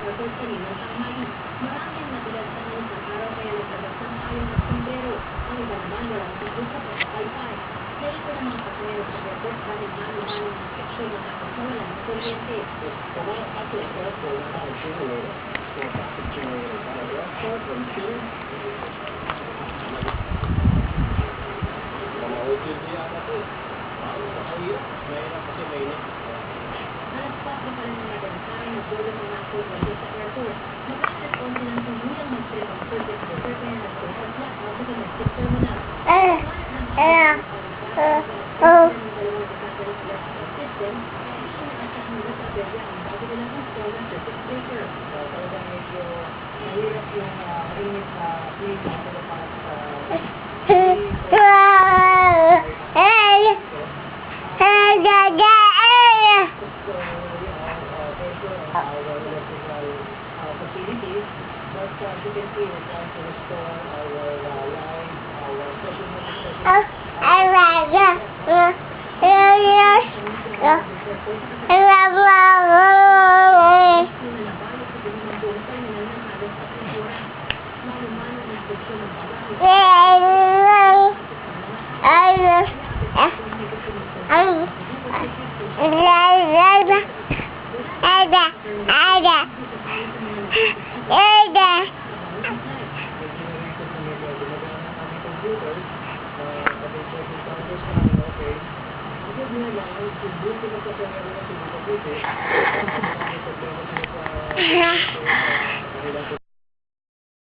MacArthur kaninang tanghali. Marami ang nabilad sa isang araw kaya naglabas ng payong at sombrero. Ang iba naman walang tigil sa pagkakalpay. Naiko ng mga pasahero sa airport dahil mano-mano ng inspeksyon ng nakakawalan ng kuryente. Alas 4 pa rin ng madaling araw na dulo ng mga kuryente sa airport. Mag-respond silang tumulang mag-trip ang circuit breaker kaya nagpunta blackout sa domestic terminal. Facilities, but as you can see, we're trying to restore our lives, our social media.